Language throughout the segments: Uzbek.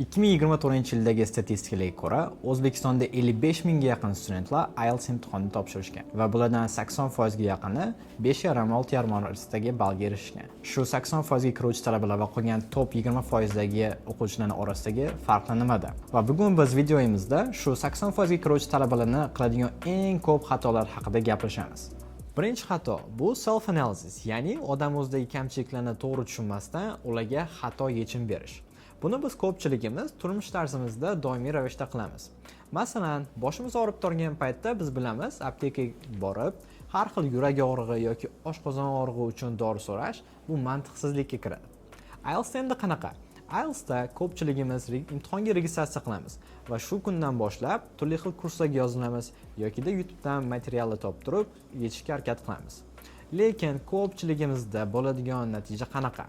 2024-yildagi statistikalarga ko'ra, O'zbekistonda 55 mingga yaqin studentlar IELTS imtihonini topshirishgan va bulardan 80% ga yaqini 5,5-6,5 orasidagi ballga erishgan. Shu 80% ga kiruvchi talabalar va qolgan top 20% dagi o'quvchilarning orasidagi farqlar nimada? Va bugun biz videomizda shu 80% ga kiruvchi talabalarni qiladigan eng ko'p xatolar haqida gaplashamiz. Birinchi xato bu self analysis, ya'ni odam o'zidagi kamchiliklarni to'g'ri tushunmasdan ularga xato yechim berish. Buni biz ko'pchiligimiz turmush tarzimizda doimiy ravishda qilamiz. Masalan, boshimiz og'rib turgan paytda biz bilamiz, aptekaga borib, har xil yurak og'rig'i yoki oshqozon og'rig'i uchun dori so'rash bu mantiqsizlikka kiradi. IELTS endi qanaqa? IELTSda ko'pchiligimiz imtihonga registratsiya qilamiz va shu kundan boshlab turli xil kurslarga yozilamiz yoki YouTubedan materialni topib turib yechishga harakat qilamiz. Lekin ko'pchiligimizda bo'ladigan natija qanaqa?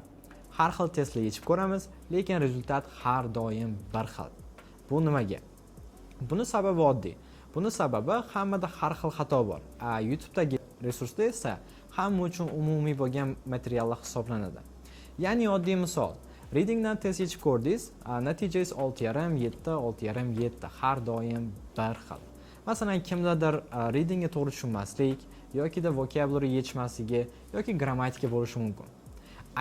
Har xil testlar yechib ko'ramiz, lekin rezultat har doim bir xil. Bu nimaga? Buni sababi oddiy. Buni sababi hammada har xil xato bor. YouTube'dagi resursda esa hamma uchun umumiy bo'lgan materiallar hisoblanadi. Ya'ni oddiy misol, readingdan test yechib ko'rdingiz, natijangiz 6,5, 7, 6,5, 7 har doim bir xil. Masalan, kimdadir readingga to'g'ri tushunmaslik yoki vocabulary yetishmasligi yoki grammatika bo'lishi mumkin.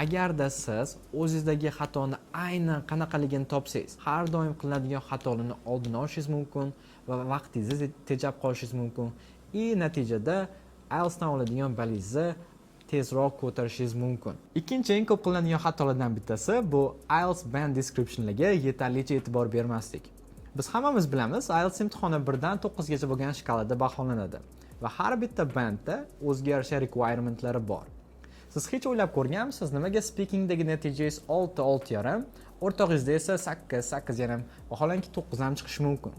Agarda siz o'zingizdagi xatoni aynan qanaqaligini topsangiz, har doim qilinadigan xatolarni oldini olishingiz mumkin va vaqtingizni tejab qolishingiz mumkin. Natijada IELTSdan oladigan ballingizni tezroq ko'tarishingiz mumkin. Ikkinchi eng ko'p qilinadigan xatolardan bittasi bu IELTS band descriptionlarga yetarlicha e'tibor bermaslik. Biz hammamiz bilamiz, IELTS imtihoni 1 dan 9 gacha bo'lgan shkalada baholanadi va har bitta bandda o'ziga yarasha requirementlari bor. Siz hech o'ylab ko'rganmisiz, nimaga speakingdagi natijangiz 6, 6,5, o'rtog'ingizda esa 8, 8,5, vaholanki 9 ham chiqishi mumkin.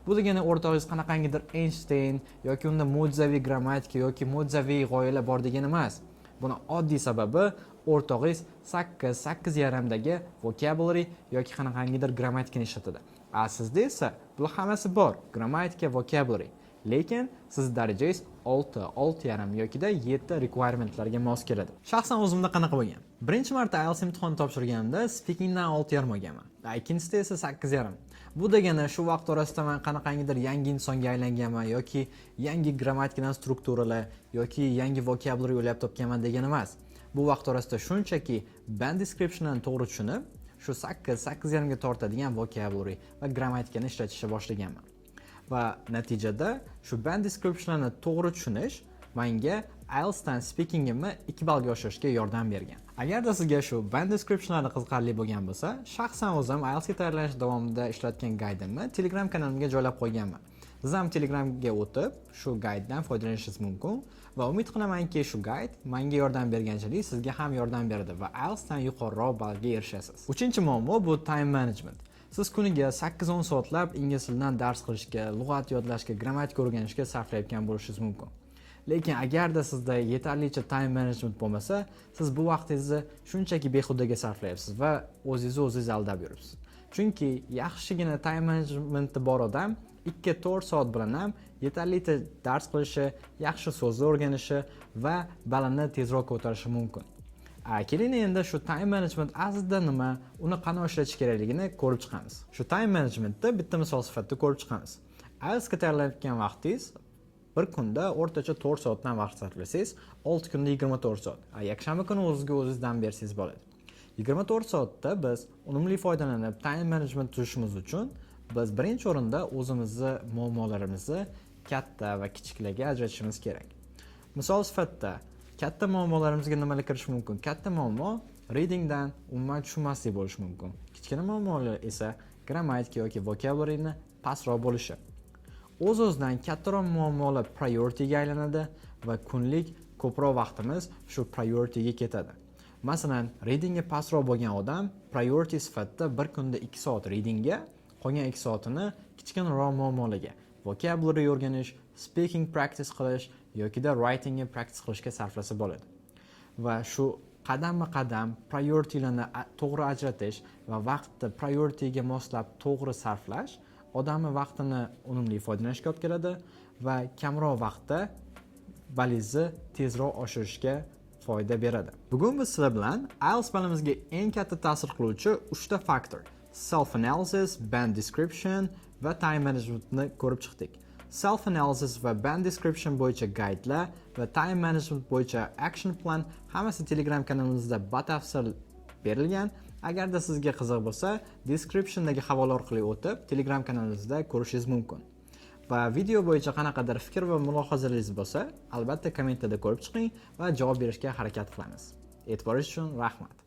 Bu degani o'rtog'ingiz qanaqangidir Einstein yoki unda mo'jizaviy grammatika yoki mo'jizaviy g'oyalar bor degani emas. Buni oddiy sababi o'rtog'ingiz 8, 8,5 dagi vocabulary yoki qanaqangidir grammatikani ishlatadi. Sizda esa bu hammasi bor, grammatika, vocabulary. Lekin siz darajangiz 6, 6,5 yokida 7 requirementlarga mos keladi. Shaxsan o'zimda qanaqa bo'lgan? Birinchi marta IELTS imtihoni topshirganimda speakingdan 6,5 olganman. Ikkinchisida esa 8,5. Bu degani shu vaqt orasida men qanaqangidir yangi insonga aylanganman yoki yangi grammatikadan strukturalar yoki yangi vocabulary o'ylab topganman degani emas. Bu vaqt orasida shunchaki band description'ni to'g'ri tushunib, shu 8, 8,5 ga tortadigan vocabulary va grammatikani ishlatishni boshlaganman. Va natijada shu band description'larni to'g'ri tushunish menga IELTSdan speakingimni 2 ballga oshirishga yordam bergan. Agarda sizga shu band description'larni qiziqarli bo'lgan bo'lsa, shaxsan o'zim IELTSga tayyorlanish davomida ishlatgan gaydimni Telegram kanalimga joylab qo'yganman. Siz ham Telegramga o'tib, shu gayddan foydalanishingiz mumkin va umid qilamanki, shu gayd menga yordam berganchalik sizga ham yordam beradi va IELTSdan yuqoriroq ballga erishasiz. Uchinchi muammo bu time management. Siz kuniga 8-10 soatlab ingliz tilidan dars qilishga, lug'at yodlashga, grammatika o'rganishga sarflayotgan bo'lishingiz mumkin. Lekin agarda sizda yetarlicha time management bo'lmasa, siz bu vaqtingizni shunchaki behudaga sarflayapsiz va o'zingiz aldab yuribsiz. Chunki yaxshigina time managementi bor odam 2-4 soat bilan ham yetarlicha dars qilishi, yaxshi so'zlar o'rganishi va ballini tezroq ko'tarishi mumkin. Keling endi shu time management aslida nima, uni qanday ishlatish kerakligini ko'rib chiqamiz. Shu time managementni bitta misol sifatida ko'rib chiqamiz. IELTSga tayyorlanayotgan vaqtingiz bir kunda o'rtacha 4 soatdan vaqt sarflasangiz, 6 kunda 24 soat. Yakshanba kuni o'zingizga dam bersangiz bo'ladi. 24 soatda biz unumli foydalanib time management tuzishimiz uchun biz birinchi o'rinda o'zimizni muammolarimizni katta va kichiklarga ajratishimiz kerak. Misol sifatida katta muammolarimizga nimalar kirish mumkin? Katta muammo readingdan umuman tushunmaslik bo'lishi mumkin. Kichkina muammolar esa grammatika yoki vocabularyni pastroq bo'lishi. O'z-o'zidan kattaroq muammolar priorityga aylanadi va kunlik ko'proq vaqtimiz shu priorityga ketadi. Masalan, readingga pastroq bo'lgan odam priority sifatida bir kunda 2 soat readingga, qolgan 2 soatini kichkinaroq muammolarga, vocabulary o'rganish, speaking practice qilish yoki writingni practice qilishga sarflasa bo'ladi. Va shu qadamma-qadam prioritylarni to'g'ri ajratish va vaqtni priorityga moslab to'g'ri sarflash odamning vaqtini unumli foydalanishga olib keladi va kamroq vaqtda ballingizni tezroq oshirishga foyda beradi. Bugun biz sizlar bilan IELTS ballimizga eng katta ta'sir qiluvchi 3 ta faktor self analysis, band description va time managementni ko'rib chiqdik. Self analysis va band description bo'yicha guidelar va time management bo'yicha action plan hammasi Telegram kanalimizda batafsil berilgan. Agarda sizga qiziq bo'lsa, descriptiondagi havola orqali o'tib, Telegram kanalimizda ko'rishingiz mumkin. Va video bo'yicha qanaqadir fikr va mulohazalaringiz bo'lsa, albatta kommentarda ko'rib chiqing va javob berishga harakat qilamiz. E'tiboringiz uchun rahmat.